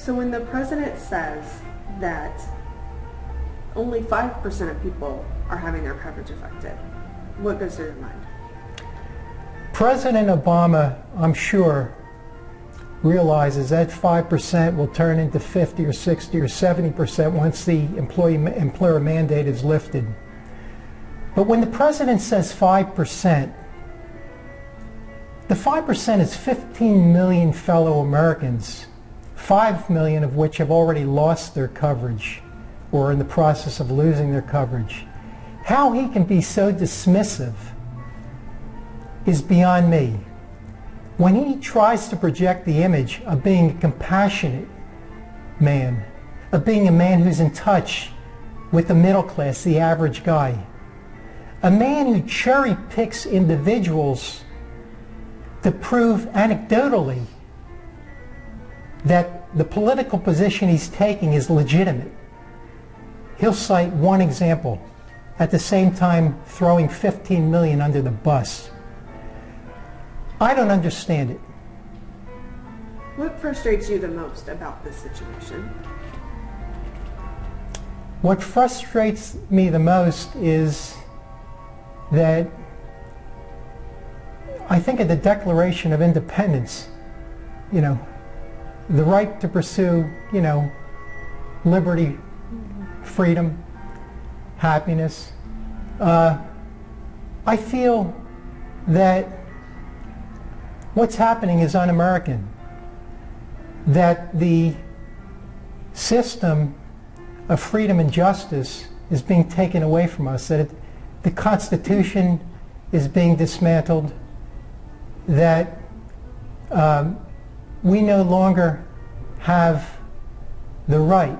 So when the president says that only 5% of people are having their coverage affected, what goes through your mind? President Obama, I'm sure, realizes that 5% will turn into 50 or 60 or 70% once the employer mandate is lifted. But when the president says 5%, the 5% is 15 million fellow Americans, 5 million of which have already lost their coverage or are in the process of losing their coverage. How he can be so dismissive is beyond me. When he tries to project the image of being a compassionate man, of being a man who's in touch with the middle class, the average guy, a man who cherry picks individuals to prove anecdotally that the political position he's taking is legitimate. He'll cite one example, at the same time throwing 15 million under the bus. I don't understand it. What frustrates you the most about this situation? What frustrates me the most is that I think of the Declaration of Independence, you know, the right to pursue, you know, liberty, freedom, happiness. I feel that what's happening is un-American, that the system of freedom and justice is being taken away from us, that the Constitution is being dismantled, that we no longer have the right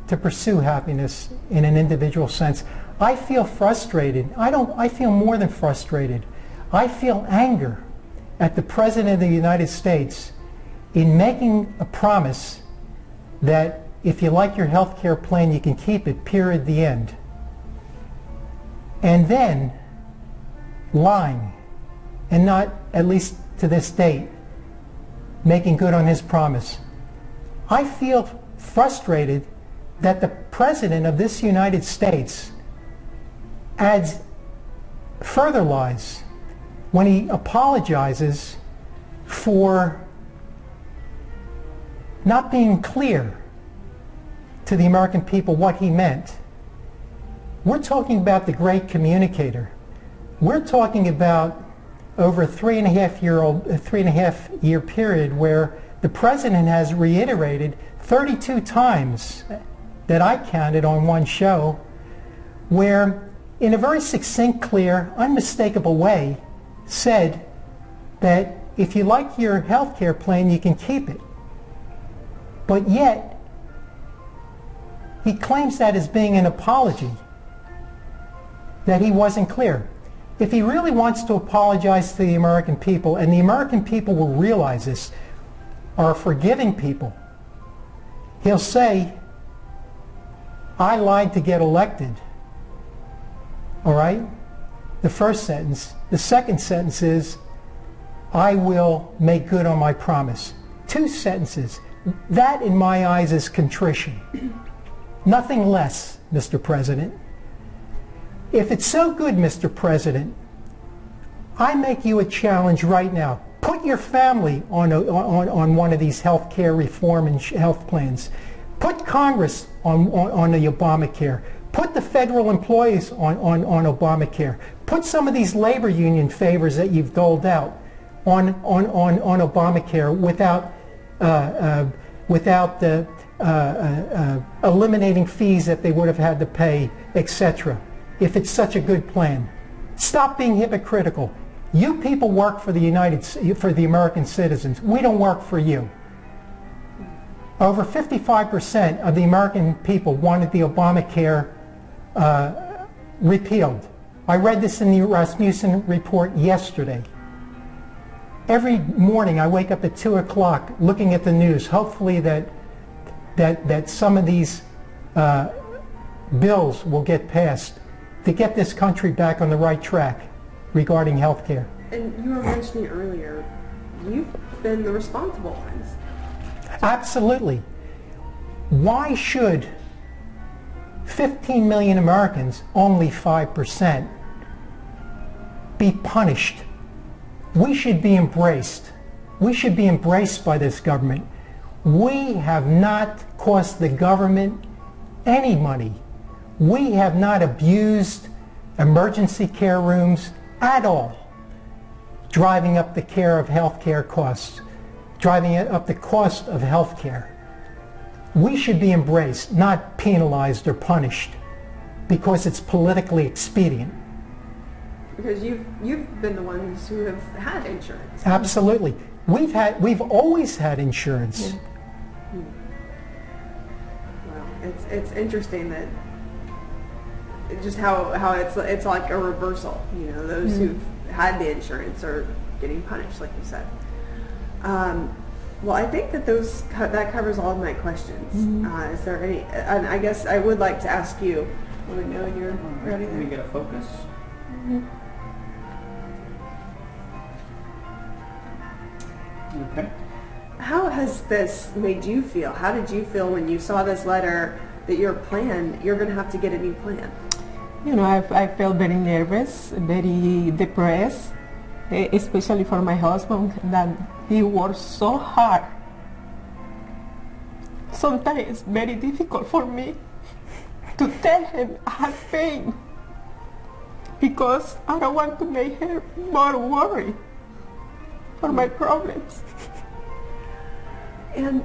to pursue happiness in an individual sense. I feel frustrated. I feel more than frustrated. I feel anger at the President of the United States in making a promise that if you like your health care plan, you can keep it, period, the end. And then lying, and not, at least to this date, making good on his promise. I feel frustrated that the President of this United States adds further lies when he apologizes for not being clear to the American people what he meant. We're talking about the great communicator. We're talking about over a 3.5 year period where the President has reiterated 32 times that I counted on one show, where in a very succinct, clear, unmistakable way said that if you like your health care plan, you can keep it. But yet, he claims that as being an apology, that he wasn't clear. If he really wants to apologize to the American people, and the American people will realize this, are forgiving people, he'll say, I lied to get elected. All right? The first sentence. The second sentence is, I will make good on my promise. 2 sentences. That, in my eyes, is contrition. Nothing less, Mr. President. If it's so good, Mr. President, I make you a challenge right now. Put your family on one of these health care reform and health plans. Put Congress on the Obamacare. Put the federal employees on Obamacare. Put some of these labor union favors that you've doled out on Obamacare without eliminating fees that they would have had to pay, etc. If it's such a good plan. Stop being hypocritical. You people work for the American citizens. We don't work for you. Over 55% of the American people wanted the Obamacare repealed. I read this in the Rasmussen report yesterday. Every morning I wake up at 2 o'clock looking at the news, hopefully that some of these bills will get passed to get this country back on the right track regarding health care. And you were mentioning earlier, you've been the responsible ones. Absolutely. Why should 15 million Americans, only 5%, be punished? We should be embraced. We should be embraced by this government. We have not cost the government any money. We have not abused emergency care rooms at all, driving up the care of health care costs, driving up the cost of health care. We should be embraced, not penalized or punished because it's politically expedient. Because you've been the ones who have had insurance. Absolutely. We've always had insurance. Yeah. Well, it's interesting that just how it's like a reversal. You know, those who've had the insurance are getting punished, like you said. Well, I think that that covers all of my questions. Is there any? And I guess I would like to ask you. Let me know when you're ready. Let me get a focus. Okay. How has this made you feel? How did you feel when you saw this letter that you're going to have to get a new plan? You know, I felt very nervous, very depressed, especially for my husband, that he works so hard. Sometimes it's very difficult for me to tell him I have pain because I don't want to make him more worried for my problems. And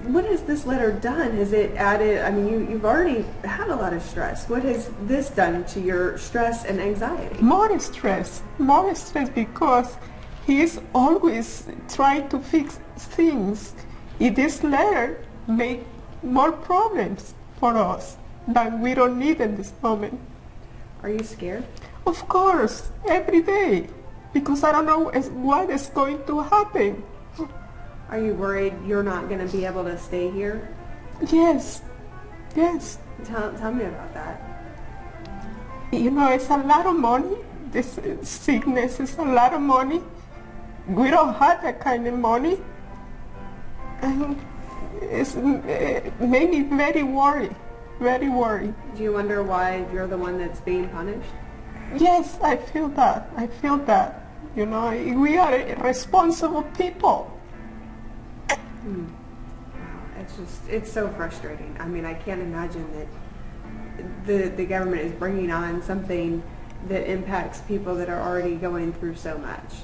what has this letter done? Has it added, I mean, you've already had a lot of stress. What has this done to your stress and anxiety? More stress because he is always trying to fix things. If this letter make more problems for us that we don't need in this moment. Are you scared? Of course, every day, because I don't know what is going to happen. Are you worried you're not going to be able to stay here? Yes. Tell me about that. You know, it's a lot of money. This sickness is a lot of money. We don't have that kind of money. And it's made me very worried. Do you wonder why you're the one that's being punished? Yes, I feel that. You know, we are responsible people. Wow, it's so frustrating. I mean, I can't imagine that the government is bringing on something that impacts people that are already going through so much.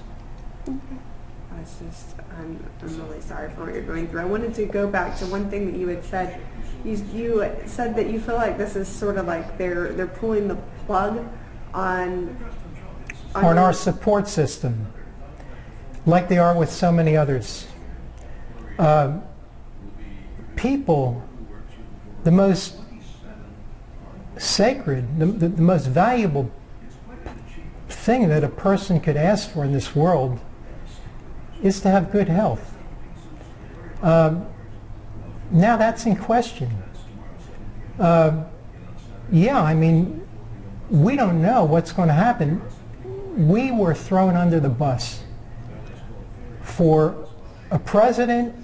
It's just, I'm really sorry for what you're going through. I wanted to go back to one thing that you had said. You said that you feel like this is sort of like they're pulling the plug on our support system, like they are with so many others. People, the most sacred, the most valuable thing that a person could ask for in this world is to have good health. Now that's in question. Yeah, I mean, we don't know what's going to happen. We were thrown under the bus for a president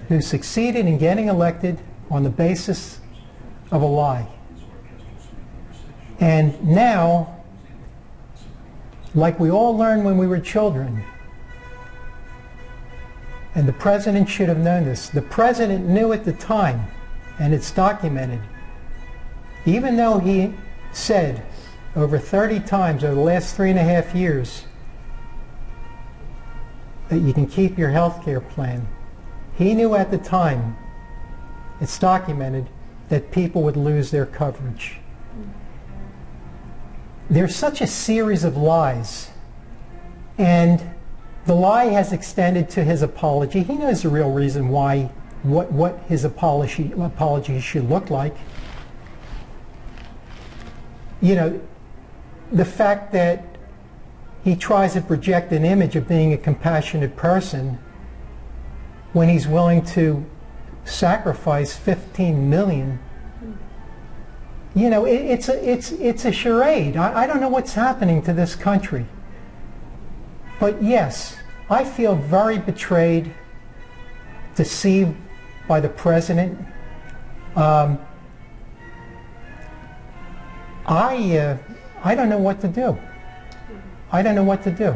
who succeeded in getting elected on the basis of a lie. And now, like we all learned when we were children, and the president should have known this, the president knew at the time, and it's documented, even though he said over 30 times over the last 3.5 years that you can keep your health care plan, he knew at the time, it's documented, that people would lose their coverage. There's such a series of lies, and the lie has extended to his apology. He knows the real reason why, what his apology should look like. You know, the fact that he tries to project an image of being a compassionate person when he's willing to sacrifice 15 million. You know, it's a charade. I don't know what's happening to this country. But yes, I feel very betrayed, deceived by the president. I don't know what to do. I don't know what to do.